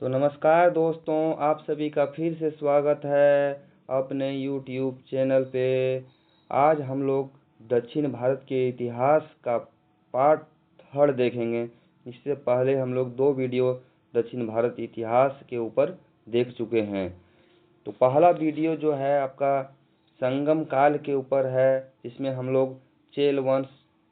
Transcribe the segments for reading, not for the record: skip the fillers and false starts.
तो नमस्कार दोस्तों, आप सभी का फिर से स्वागत है अपने YouTube चैनल पे। आज हम लोग दक्षिण भारत के इतिहास का पार्ट 3 देखेंगे। इससे पहले हम लोग 2 वीडियो दक्षिण भारत इतिहास के ऊपर देख चुके हैं। तो पहला वीडियो जो है आपका संगम काल के ऊपर है, इसमें हम लोग चेल वंश,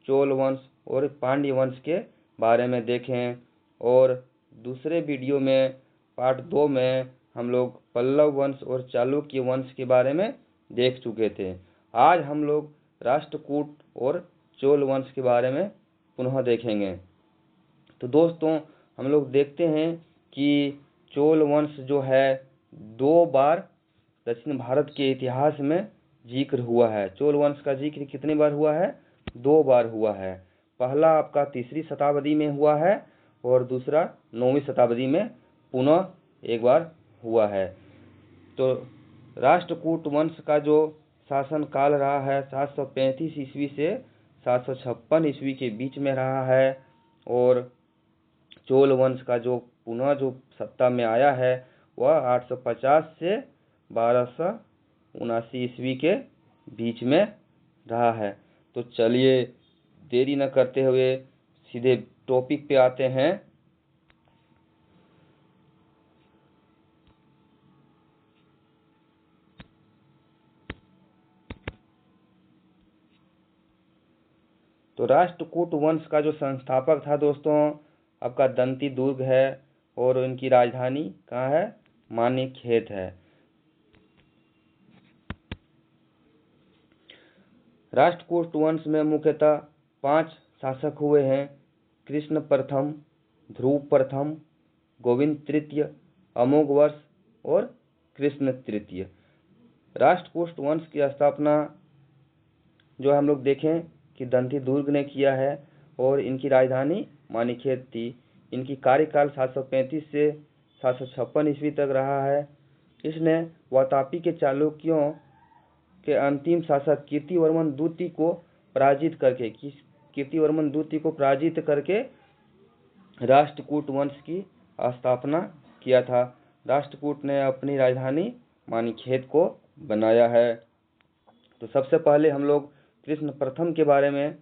चोल वंश और पांड्य वंश के बारे में देखें। और दूसरे वीडियो में पार्ट 2 में हम लोग पल्लव वंश और चालुक्य वंश के बारे में देख चुके थे। आज हम लोग राष्ट्रकूट और चोल वंश के बारे में पुनः देखेंगे। तो दोस्तों, हम लोग देखते हैं कि चोल वंश जो है 2 बार दक्षिण भारत के इतिहास में जिक्र हुआ है। चोल वंश का जिक्र कितनी बार हुआ है? 2 बार हुआ है। पहला आपका 3री शताब्दी में हुआ है और दूसरा 9वीं शताब्दी में पुनः एक बार हुआ है। तो राष्ट्रकूट वंश का जो शासन काल रहा है 735 ईस्वी से 756 ईस्वी के बीच में रहा है। और चोल वंश का जो पुनः जो सत्ता में आया है वह 850 से 1279 ईस्वी के बीच में रहा है। तो चलिए देरी न करते हुए सीधे टॉपिक पे आते हैं। तो राष्ट्रकूट वंश का जो संस्थापक था दोस्तों आपका दंती दुर्ग है और उनकी राजधानी कहाँ है? मानिकखेत है। राष्ट्रकूट वंश में मुख्यतः 5 शासक हुए हैं: कृष्ण प्रथम, ध्रुव प्रथम, गोविंद तृतीय, अमोघ वर्ष और कृष्ण तृतीय। राष्ट्रकूट वंश की स्थापना जो हम लोग देखें कि दंती दुर्ग ने किया है और इनकी राजधानी मानिकखेत थी। इनकी कार्यकाल 735 से 756 ईस्वी तक रहा है। इसने वातापी के चालुक्यों के अंतिम शासक कीर्तिवर्मन द्वितीय को पराजित करके राष्ट्रकूट वंश की स्थापना किया था। राष्ट्रकूट ने अपनी राजधानी मानिकखेत को बनाया है। तो सबसे पहले हम लोग कृष्ण प्रथम के बारे में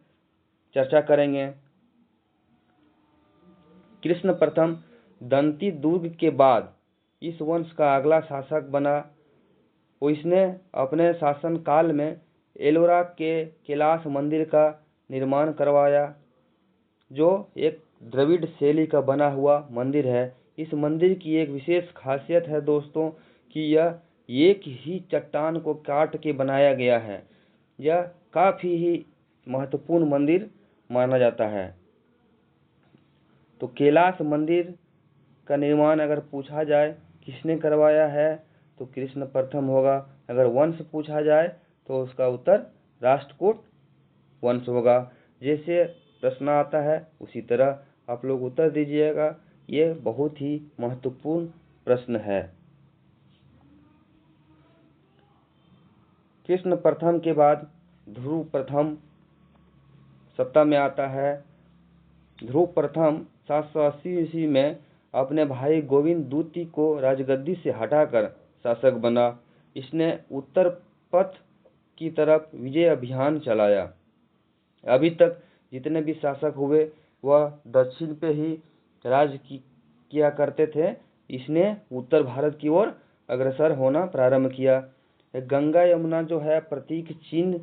चर्चा करेंगे। कृष्ण प्रथम दंती दुर्ग के बाद इस वंश का अगला शासक बना। इसने अपने शासन काल में एलोरा के कैलाश मंदिर का निर्माण करवाया, जो एक द्रविड़ शैली का बना हुआ मंदिर है। इस मंदिर की एक विशेष खासियत है दोस्तों कि यह एक ही चट्टान को काट के बनाया गया है। यह काफी ही महत्वपूर्ण मंदिर माना जाता है। तो कैलाश मंदिर का निर्माण अगर पूछा जाए किसने करवाया है तो कृष्ण प्रथम होगा। अगर वंश पूछा जाए तो उसका उत्तर राष्ट्रकूट वंश होगा। जैसे प्रश्न आता है उसी तरह आप लोग उत्तर दीजिएगा। ये बहुत ही महत्वपूर्ण प्रश्न है। कृष्ण प्रथम के बाद ध्रुव प्रथम सत्ता में आता है। ध्रुव प्रथम 780 ईस्वी में अपने भाई गोविंद द्वितीय को राजगद्दी से हटाकर शासक बना। इसने उत्तर पथ की तरफ विजय अभियान चलाया। अभी तक जितने भी शासक हुए वह दक्षिण पे ही राज किया करते थे। इसने उत्तर भारत की ओर अग्रसर होना प्रारंभ किया। गंगा यमुना जो है प्रतीक चिन्ह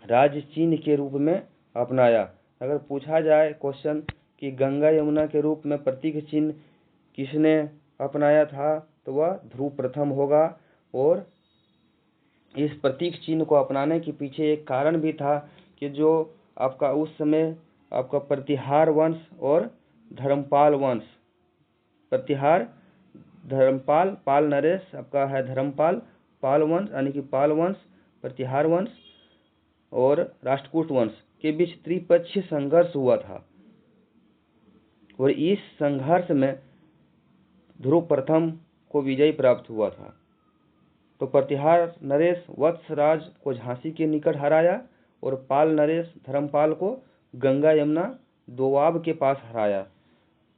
राज्य चिन्ह के रूप में अपनाया। अगर पूछा जाए क्वेश्चन कि गंगा यमुना के रूप में प्रतीक चिन्ह किसने अपनाया था तो वह ध्रुव प्रथम होगा। और इस प्रतीक चिन्ह को अपनाने के पीछे एक कारण भी था कि जो आपका उस समय आपका प्रतिहार वंश और धर्मपाल वंश, प्रतिहार धर्मपाल, पाल नरेश आपका है धर्मपाल, पाल वंश यानी कि पाल वंश, प्रतिहार वंश और राष्ट्रकूट वंश के बीच त्रिपक्षीय संघर्ष हुआ था। और इस संघर्ष में ध्रुव प्रथम को विजय प्राप्त हुआ था। तो प्रतिहार नरेश वत्सराज को झांसी के निकट हराया और पाल नरेश धर्मपाल को गंगा यमुना दोआब के पास हराया,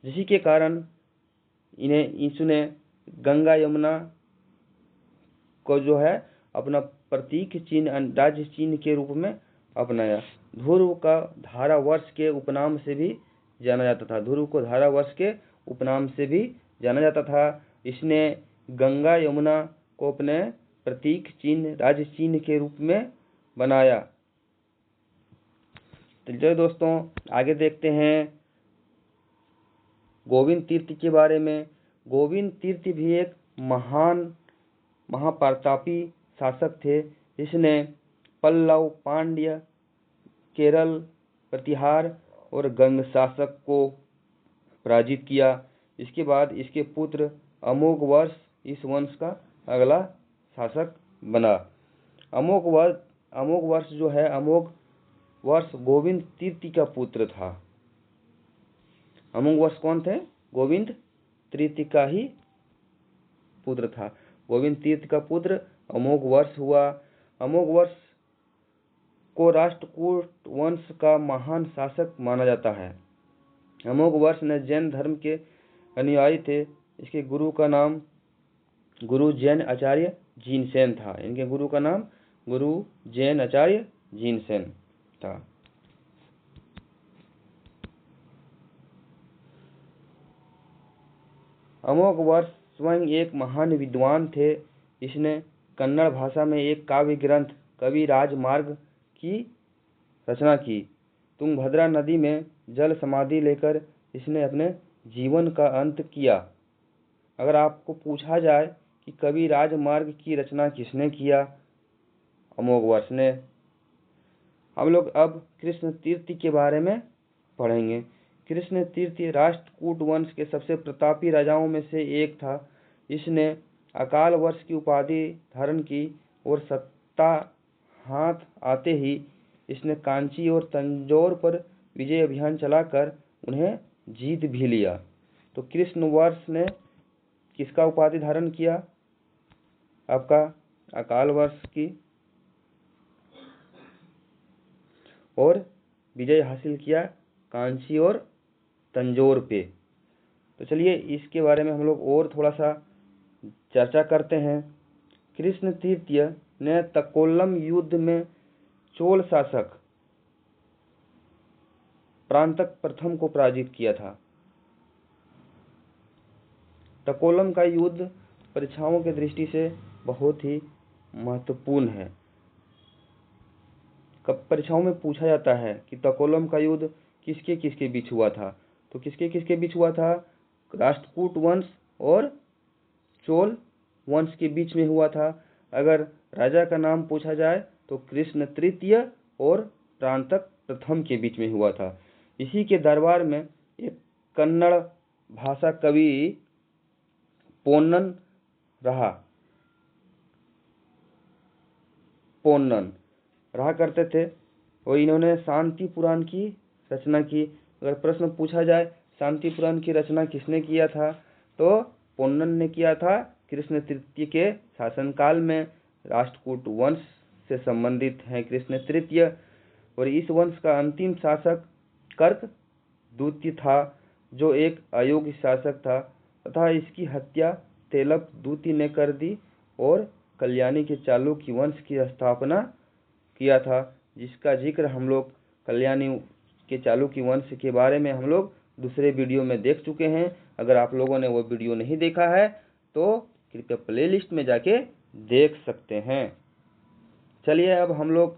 जिसी के कारण इसने गंगा यमुना को जो है अपना प्रतीक चिन्ह, राज्य चिन्ह के रूप में अपनाया। ध्रुव का धारावर्ष के उपनाम से भी जाना जाता था। ध्रुव को धारावर्ष के उपनाम से भी जाना जाता था। इसने गंगा यमुना को अपने प्रतीक चिन्ह, राज्य चिन्ह के रूप में बनाया। तो चलिए दोस्तों आगे देखते हैं गोविंद तीर्थ के बारे में। गोविंद तीर्थ भी एक महान महाप्रतापी शासक थे। इसने पल्लव, पांड्य, केरल, प्रतिहार और गंग शासक को पराजित किया। इसके बाद इसके पुत्र अमोघवर्ष इस वंश का अगला शासक बना। अमोघवर्ष जो है, अमोघवर्ष गोविंद तीर्थ का पुत्र था। अमोघवर्ष कौन थे? गोविंद तीर्थ का ही पुत्र था। गोविंद तीर्थ का पुत्र अमोघवर्ष हुआ। अमोघवर्ष को राष्ट्रकूट वंश का महान शासक माना जाता है। अमोघवर्ष ने जैन धर्म के अनुयायी थे। इसके गुरु का नाम गुरु जैन आचार्य जिनसेन था। इनके गुरु का नाम गुरु जैन आचार्य जिनसेन था। अमोघवर्ष स्वयं एक महान विद्वान थे। इसने कन्नड़ भाषा में एक काव्य ग्रंथ कवि राजमार्ग की रचना की। तुंगभद्रा नदी में जल समाधि लेकर इसने अपने जीवन का अंत किया। अगर आपको पूछा जाए कि कवि राजमार्ग की रचना किसने किया? अमोघवर्ष ने। हम लोग अब कृष्ण तीर्थ के बारे में पढ़ेंगे। कृष्ण तीर्थ राष्ट्रकूट वंश के सबसे प्रतापी राजाओं में से एक था। इसने अकाल वर्ष की उपाधि धारण की और सत्ता हाथ आते ही इसने कांची और तंजौर पर विजय अभियान चलाकर उन्हें जीत भी लिया। तो कृष्ण वर्ष ने किसका उपाधि धारण किया? आपका अकाल वर्ष की, और विजय हासिल किया कांची और तंजौर पे। तो चलिए इसके बारे में हम लोग और थोड़ा सा चर्चा करते हैं। कृष्ण तृतीय ने तकोलम युद्ध में चोल शासक प्रांतक प्रथम को पराजित किया था। तकोलम का युद्ध परीक्षाओं की दृष्टि से बहुत ही महत्वपूर्ण है। कब परीक्षाओं में पूछा जाता है कि तकोलम का युद्ध किसके किसके बीच हुआ था, तो किसके किसके बीच हुआ था? राष्ट्रकूट वंश और चोल वंश के बीच में हुआ था। अगर राजा का नाम पूछा जाए तो कृष्ण तृतीय और प्रांतक प्रथम के बीच में हुआ था। इसी के दरबार में एक कन्नड़ भाषा कवि पोन्नन रहा करते थे और इन्होंने शांति पुराण की रचना की। अगर प्रश्न पूछा जाए शांति पुराण की रचना किसने किया था, तो पोन्नन ने किया था। कृष्ण तृतीय के शासनकाल में राष्ट्रकूट वंश से संबंधित है कृष्ण तृतीय, और इस वंश का अंतिम शासक कर्क द्वितीय था, जो एक अयोग्य शासक था तथा इसकी हत्या तेलप द्वितीय ने कर दी और कल्याणी के चालुक्य वंश की स्थापना किया था, जिसका जिक्र हम लोग कल्याणी के चालुक्य वंश के बारे में हम लोग दूसरे वीडियो में देख चुके हैं। अगर आप लोगों ने वो वीडियो नहीं देखा है तो कृपया प्लेलिस्ट में जाके देख सकते हैं। चलिए अब हम लोग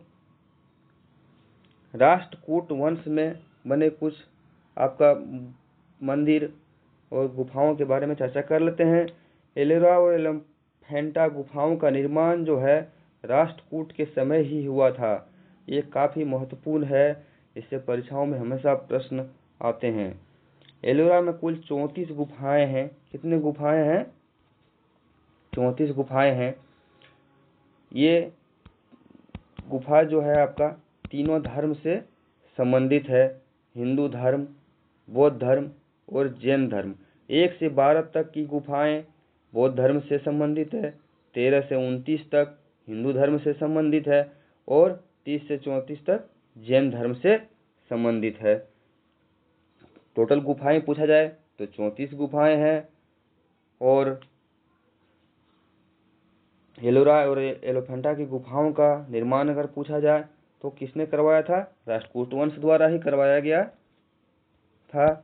राष्ट्रकूट वंश में बने कुछ आपका मंदिर और गुफाओं के बारे में चर्चा कर लेते हैं। एलोरा और एलिफेंटा गुफाओं का निर्माण जो है राष्ट्रकूट के समय ही हुआ था। ये काफ़ी महत्वपूर्ण है, इससे परीक्षाओं में हमेशा प्रश्न आते हैं। एलोरा में कुल 34 गुफाएं हैं। कितने गुफाएं हैं? 34 गुफाएं हैं। ये गुफा जो है आपका तीनों धर्म से संबंधित है, हिंदू धर्म, बौद्ध धर्म और जैन धर्म। 1 से 12 तक की गुफाएं बौद्ध धर्म से संबंधित है, 13 से 29 तक हिंदू धर्म से संबंधित है और 30 से 34 तक जैन धर्म से संबंधित है। टोटल गुफाएं पूछा जाए तो 34 गुफाएं हैं। और एलोरा और एलोफेंटा की गुफाओं का निर्माण अगर पूछा जाए तो किसने करवाया था? राष्ट्रकूट वंश द्वारा ही करवाया गया था।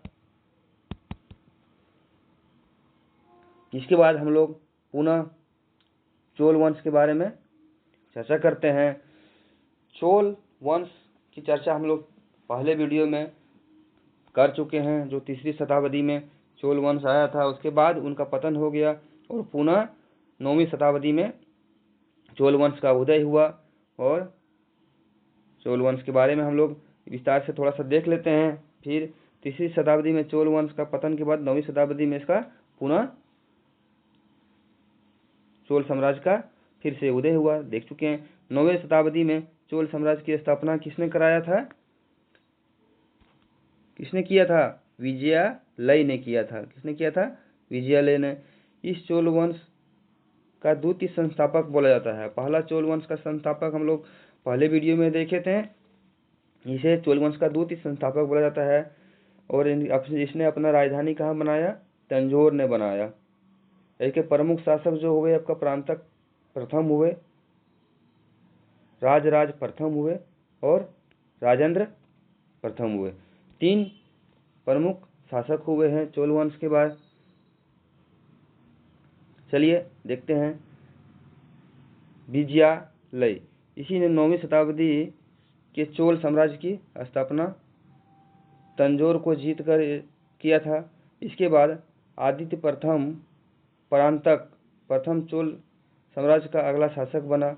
इसके बाद हम लोग पुनः चोल वंश के बारे में चर्चा करते हैं। चोल वंश की चर्चा हम लोग पहले वीडियो में कर चुके हैं, जो 3री शताब्दी में चोल वंश आया था। उसके बाद उनका पतन हो गया और पुनः 9वीं शताब्दी में चोल वंश का उदय हुआ। और चोल वंश के बारे में हम लोग विस्तार से थोड़ा सा देख लेते हैं। फिर 3री शताब्दी में चोल वंश का पतन के बाद 9वीं शताब्दी में इसका पुनः चोल साम्राज्य का फिर से उदय हुआ, देख चुके हैं। 9वीं शताब्दी में चोल साम्राज्य की स्थापना किसने कराया था? किसने किया था? विजयालय ने किया था। किसने किया था? विजयालय ने। इस चोल वंश का द्वितीय संस्थापक बोला जाता है। पहला चोल वंश का संस्थापक हम लोग पहले वीडियो में देखे थे, इसे चोल वंश का द्वितीय संस्थापक बोला जाता है। और इसने अपना राजधानी कहाँ बनाया? तंजौर ने बनाया। इसके प्रमुख शासक जो हुए आपका प्रांतक प्रथम हुए, राजराज प्रथम हुए और राजेंद्र प्रथम हुए। 3 प्रमुख शासक हुए हैं चोल वंश के बाद। चलिए देखते हैं। विजयालय, इसी ने 9वीं शताब्दी के चोल साम्राज्य की स्थापना तंजौर को जीतकर किया था। इसके बाद आदित्य प्रथम परांतक प्रथम चोल साम्राज्य का अगला शासक बना।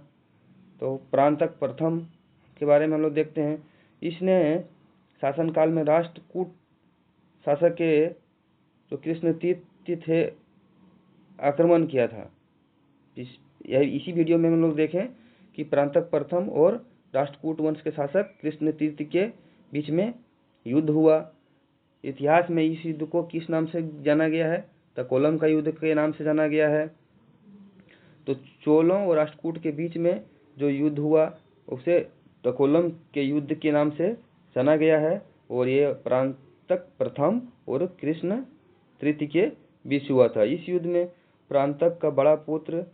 तो परांतक प्रथम के बारे में हम लोग देखते हैं। इसने शासनकाल में राष्ट्रकूट शासक के जो कृष्ण तीर्थ थे आक्रमण किया था। इसी वीडियो में हम लोग देखें कि परांतक प्रथम और राष्ट्रकूट वंश के शासक कृष्ण तीर्थ के बीच में युद्ध हुआ। इतिहास में इस युद्ध को किस नाम से जाना गया है? तकोलम का युद्ध के नाम से जाना गया है। तो चोलों और राष्ट्रकूट के बीच में जो युद्ध हुआ उसे तकोलम के युद्ध के नाम से जाना गया है। और ये परांतक प्रथम और कृष्ण तृतीय के बीच हुआ था। इस युद्ध में परांतक का बड़ा पुत्र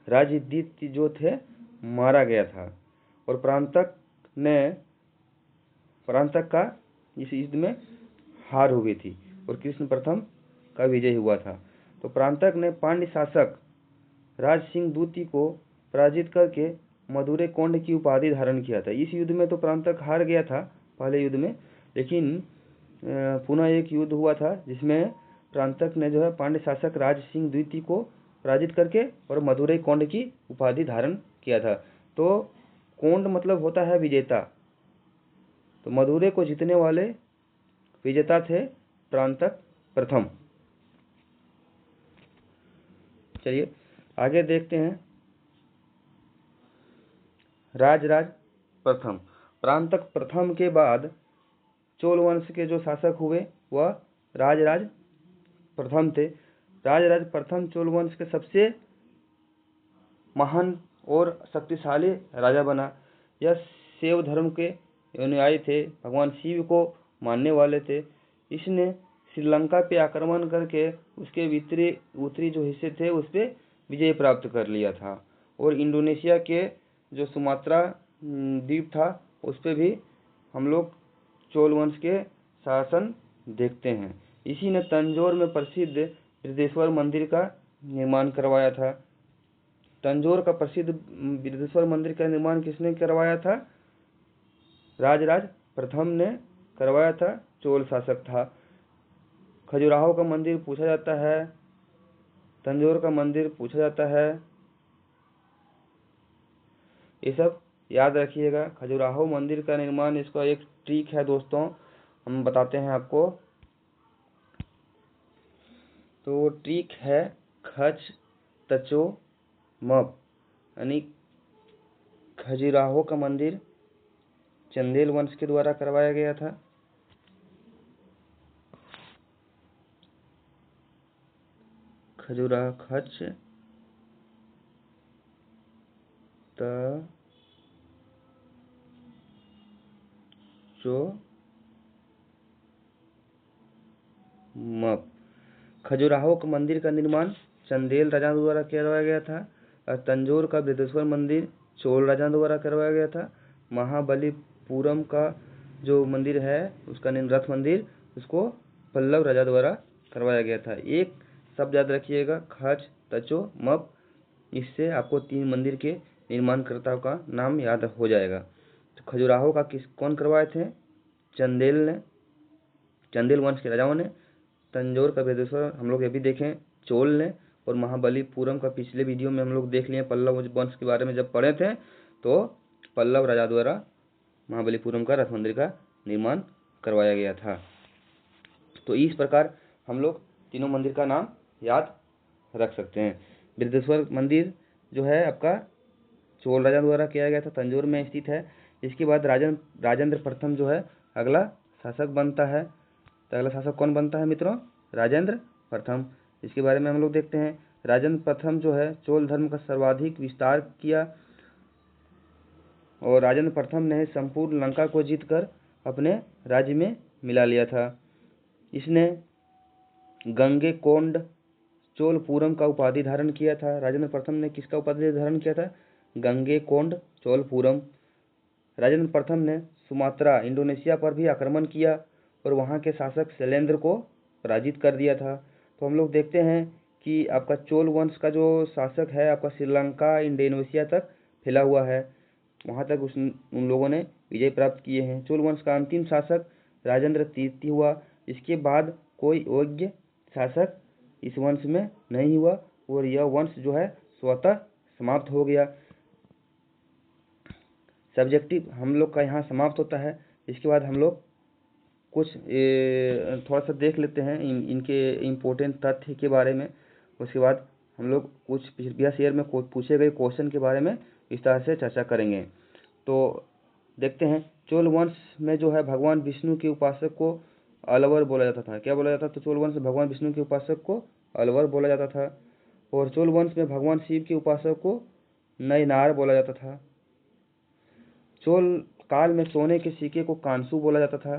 राजदित्य जो थे मारा गया था और परांतक का इस युद्ध में हार हो गई थी और कृष्ण प्रथम का विजय हुआ था। तो परांतक ने पांड्य शासक राज सिंह द्वितीय को पराजित करके मधुरे कोंड की उपाधि धारण किया था। इस युद्ध में तो परांतक हार गया था पहले युद्ध में, लेकिन पुनः एक युद्ध हुआ था जिसमें परांतक ने जो है पांड्य शासक राज सिंह द्वितीय को पराजित करके और मधुरै कोंड की उपाधि धारण किया था। तो कोंड मतलब होता है विजेता। तो मधुरै को जीतने वाले विजेता थे परांतक प्रथम। चलिए आगे देखते हैं। राजराज प्रथम, परांतक प्रथम के बाद चोल वंश के जो शासक हुए वह राजराज प्रथम थे। राजराज प्रथम चोल वंश के सबसे महान और शक्तिशाली राजा बना। यह शैव धर्म के अनुयायी थे, भगवान शिव को मानने वाले थे। इसने श्रीलंका पे आक्रमण करके उसके उत्तरी जो हिस्से थे उस पर विजय प्राप्त कर लिया था और इंडोनेशिया के जो सुमात्रा द्वीप था उस पर भी हम लोग चोल वंश के शासन देखते हैं। इसी ने तंजौर में प्रसिद्ध बृहदेश्वर मंदिर का निर्माण करवाया था। तंजौर का प्रसिद्ध बृहदेश्वर मंदिर का निर्माण किसने करवाया था? राजराज प्रथम ने करवाया था, चोल शासक था। खजुराहो का मंदिर पूछा जाता है, तंजौर का मंदिर पूछा जाता है, ये सब याद रखिएगा। खजुराहो मंदिर का निर्माण, इसका एक ट्रिक है दोस्तों, हम बताते हैं आपको। तो वो ट्रिक है खच तचो मप, यानी खजुराहो का मंदिर चंदेल वंश के द्वारा करवाया गया था। खजुराहो खच तचो मप, खजुराहो का मंदिर का निर्माण चंदेल राजा द्वारा करवाया गया था और तंजौर का बृहदेश्वर मंदिर चोल राजा द्वारा करवाया गया था। महाबलीपुरम का जो मंदिर है उसका रथ मंदिर उसको पल्लव राजा द्वारा करवाया गया था। एक शब्द याद रखिएगा, खच तचो मप, इससे आपको 3 मंदिर के निर्माणकर्ताओं का नाम याद हो जाएगा। तो खजुराहो का कौन करवाए थे? चंदेल ने, चंदेल वंश के राजाओं ने। तंजौर का बृहदेश्वर हम लोग ये भी देखें चोल ने, और महाबलीपुरम का पिछले वीडियो में हम लोग देख लिए पल्लव वंश के बारे में जब पढ़े थे, तो पल्लव राजा द्वारा महाबलीपुरम का रथ मंदिर का निर्माण करवाया गया था। तो इस प्रकार हम लोग तीनों मंदिर का नाम याद रख सकते हैं। बृहदेश्वर मंदिर जो है आपका चोल राजा द्वारा किया गया था, तंजौर में स्थित है। इसके बाद राजेंद्र प्रथम जो है अगला शासक बनता है। तो अगला शासक कौन बनता है मित्रों? राजेंद्र प्रथम। इसके बारे में हम लोग देखते हैं। राजेंद्र प्रथम जो है चोल धर्म का सर्वाधिक विस्तार किया और राजेंद्र प्रथम ने संपूर्ण लंका को जीतकर अपने राज्य में मिला लिया था। इसने गंगेकोंड चोलपुरम का उपाधि धारण किया था। राजेंद्र प्रथम ने किसका उपाधि धारण किया था? गंगेकोंड चोलपुरम। राजेंद्र प्रथम ने सुमात्रा इंडोनेशिया पर भी आक्रमण किया और वहां के शासक शैलेंद्र को पराजित कर दिया था। तो हम लोग देखते हैं कि आपका चोल वंश का जो शासक है आपका श्रीलंका इंडोनेशिया तक फैला हुआ है, वहां तक उन लोगों ने विजय प्राप्त किए हैं। चोल वंश का अंतिम शासक राजेंद्र तृतीय हुआ। इसके बाद कोई योग्य शासक इस वंश में नहीं हुआ और यह वंश जो है स्वतः समाप्त हो गया। सब्जेक्टिव हम लोग का यहाँ समाप्त होता है। इसके बाद हम लोग कुछ थोड़ा सा देख लेते हैं इनके इम्पोर्टेंट तथ्य के बारे में। उसके बाद हम लोग कुछ प्रीवियस ईयर में पूछे गए क्वेश्चन के बारे में इस तरह से चर्चा करेंगे। तो देखते हैं, चोल वंश में जो है भगवान विष्णु के उपासक को अलवर बोला जाता था। क्या बोला जाता था? तो चोल वंश में भगवान विष्णु के उपासक को अलवर बोला जाता था। और चोल वंश में भगवान शिव के उपासक को नयनार बोला जाता था। चोल काल में सोने के सिक्के को कांसू बोला जाता था।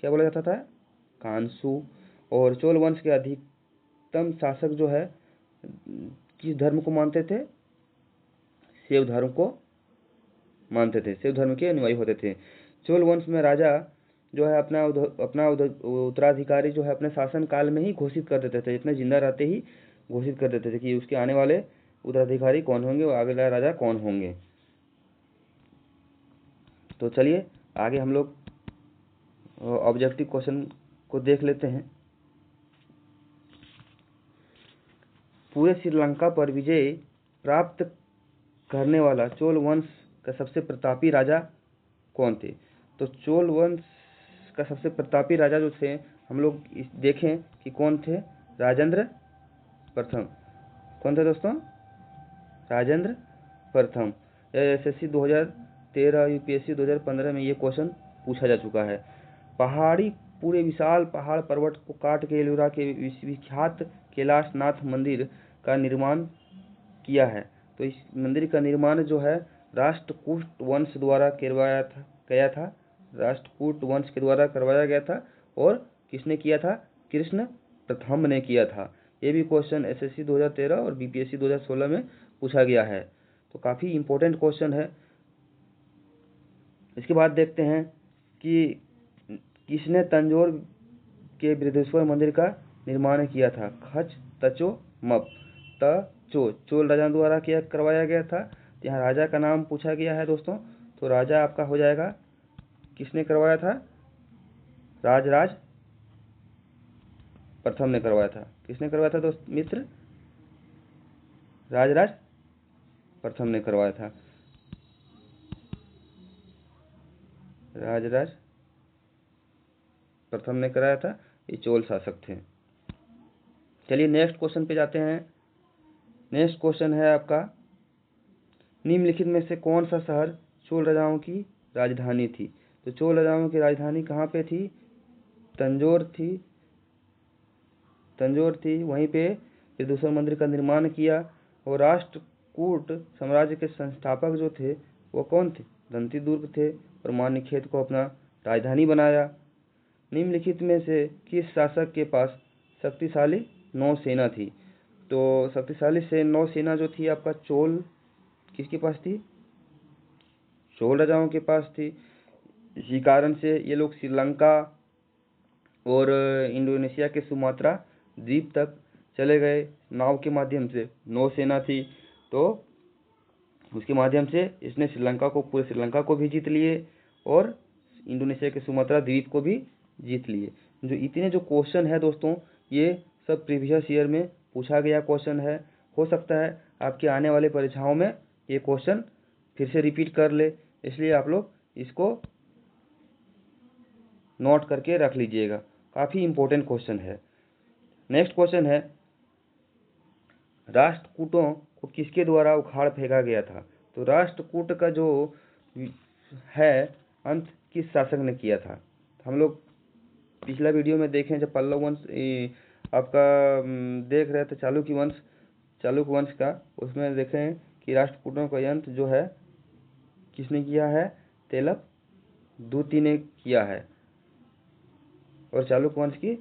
क्या बोला जाता था? कांसू। और चोल वंश के अधिकतम शासक जो है किस धर्म को मानते थे? शैव धर्म को मानते थे, शैव धर्म के अनुयायी होते थे। चोल वंश में राजा जो है अपना उत्तराधिकारी जो है अपने शासन काल में ही घोषित कर देते थे, इतने जिंदा रहते ही घोषित कर देते थे कि उसके आने वाले उत्तराधिकारी कौन होंगे और अगला राजा कौन होंगे। तो चलिए आगे हम लोग ऑब्जेक्टिव क्वेश्चन को देख लेते हैं। पूरे श्रीलंका पर विजय प्राप्त करने वाला चोल वंश का सबसे प्रतापी राजा कौन थे? तो चोल वंश का सबसे प्रतापी राजा जो थे हम लोग देखें कि कौन थे? राजेंद्र प्रथम। कौन थे दोस्तों? राजेंद्र प्रथम। SSC 2013 UPSC 2015 में ये क्वेश्चन पूछा जा चुका है। पूरे विशाल पहाड़ पर्वत को काट के एलोरा के विख्यात कैलाशनाथ मंदिर का निर्माण किया है। तो इस मंदिर का निर्माण जो है राष्ट्रकूट वंश द्वारा करवाया गया था। राष्ट्रकूट वंश के द्वारा करवाया गया था। और किसने किया था? कृष्ण प्रथम ने किया था। ये भी क्वेश्चन SSC 2013 और BPSC 2016 में पूछा गया है। तो काफी इंपॉर्टेंट क्वेश्चन है। इसके बाद देखते हैं कि किसने तंजौर के बृहदेश्वर मंदिर का निर्माण किया था? खच तचो मप। तचो चोल राजा द्वारा करवाया गया था। यहाँ राजा का नाम पूछा गया है दोस्तों, तो राजा आपका हो जाएगा, किसने करवाया था? राजराज प्रथम ने करवाया था। किसने करवाया था दोस्त मित्र? राजराज प्रथम ने करवाया था। राजराज प्रथम ने कराया था। ये चोल शासक थे। चलिए नेक्स्ट क्वेश्चन पे जाते हैं। नेक्स्ट क्वेश्चन है आपका, निम्नलिखित में से कौन सा शहर चोल राजाओं की राजधानी थी? तो चोल राजाओं की राजधानी कहाँ पे थी? तंजौर थी। तंजौर थी। वहीं पे बृहदेश्वर मंदिर का निर्माण किया। और राष्ट्रकूट साम्राज्य के संस्थापक जो थे वो कौन थे? दंतीदुर्ग थे और मान्यखेत को अपना राजधानी बनाया। निम्नलिखित में से किस शासक के पास शक्तिशाली नौसेना थी। तो शक्तिशाली से नौसेना जो थी आपका चोल किसके पास थी? चोल राजाओं के पास थी। इसी कारण से ये लोग श्रीलंका और इंडोनेशिया के सुमात्रा द्वीप तक चले गए नाव के माध्यम से। नौसेना थी तो उसके माध्यम से इसने श्रीलंका को, पूरे श्रीलंका को भी जीत लिए और इंडोनेशिया के सुमात्रा द्वीप को भी जीत लिए। जो इतने जो क्वेश्चन है दोस्तों, ये सब प्रीवियस ईयर में पूछा गया क्वेश्चन है। हो सकता है आपके आने वाले परीक्षाओं में ये क्वेश्चन फिर से रिपीट कर ले, इसलिए आप लोग इसको नोट करके रख लीजिएगा, काफ़ी इंपॉर्टेंट क्वेश्चन है। नेक्स्ट क्वेश्चन है, राष्ट्रकूटों को किसके द्वारा उखाड़ फेंका गया था? तो राष्ट्रकूट का जो है अंत किस शासक ने किया था? हम लोग पिछला वीडियो में देखें, जब पल्लव वंश आपका देख रहे थे चालुक्य वंश का, उसमें देखें कि राष्ट्रकूटों का अंत जो है किसने किया है? तेलप द्वितीय ने किया है और चालुक्य वंश की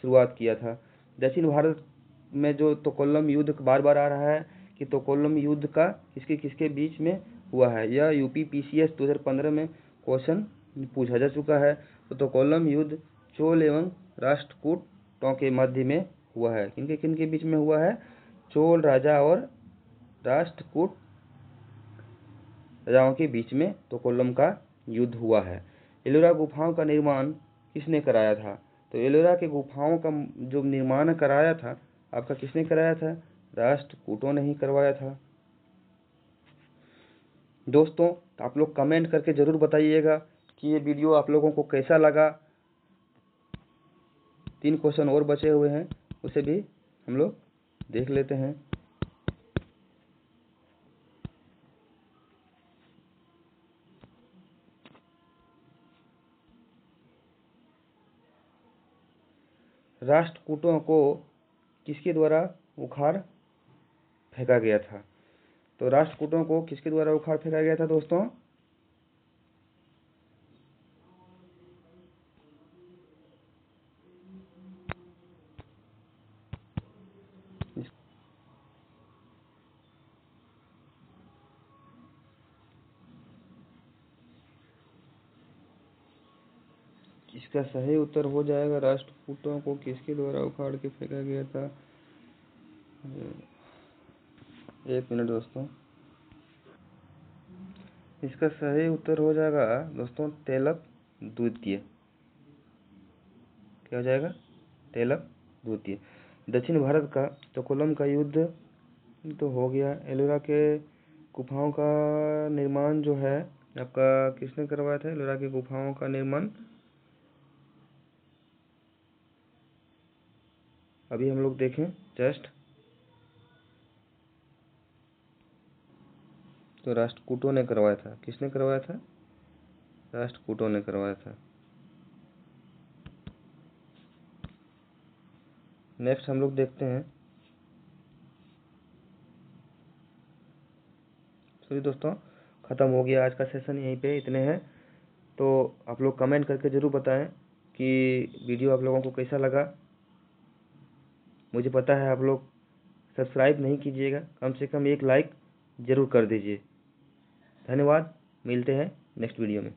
शुरुआत किया था। दक्षिण भारत में जो तोकोलम युद्ध बार बार आ रहा है कि तोकोलम युद्ध का किसके किसके बीच में हुआ है, यह UPPCS 2015 में क्वेश्चन पूछा जा चुका है। तो तोकोलम युद्ध चोल एवं राष्ट्रकूटों के मध्य में हुआ है। किनके किनके बीच में हुआ है? चोल राजा और राष्ट्रकूट राजाओं के बीच में तोकोलम का युद्ध हुआ है। एलोरा गुफाओं का निर्माण किसने कराया था? तो एलोरा के गुफाओं का जो निर्माण कराया था आपका किसने कराया था? राष्ट्रकूटों ने ही करवाया था। दोस्तों आप लोग कमेंट करके ज़रूर बताइएगा कि ये वीडियो आप लोगों को कैसा लगा। 3 क्वेश्चन और बचे हुए हैं, उसे भी हम लोग देख लेते हैं। राष्ट्रकूटों को किसके द्वारा उखाड़ फेंका गया था? तो राष्ट्रकूटों को किसके द्वारा उखाड़ फेंका गया था दोस्तों? इसका सही उत्तर हो जाएगा, राष्ट्रकूटों को किसके द्वारा उखाड़ के फेंका गया था? 1 मिनट दोस्तों, इसका सही उत्तर हो जाएगा दोस्तों तेलप द्वितीय। क्या हो जाएगा? तेलप द्वितीय। दक्षिण भारत का तोकोलम का युद्ध तो हो गया। एलोरा के गुफाओं का निर्माण जो है आपका किसने करवाया था? एलोरा की गुफाओं का निर्माण अभी हम लोग देखें जस्ट, तो राष्ट्रकूटों ने करवाया था। किसने करवाया था? राष्ट्रकूटों ने करवाया था। नेक्स्ट हम लोग देखते हैं। सॉरी दोस्तों, ख़त्म हो गया आज का सेशन, यहीं पे इतने हैं। तो आप लोग कमेंट करके ज़रूर बताएं कि वीडियो आप लोगों को कैसा लगा। मुझे पता है आप लोग सब्सक्राइब नहीं कीजिएगा, कम से कम एक लाइक ज़रूर कर दीजिए। धन्यवाद, मिलते हैं नेक्स्ट वीडियो में।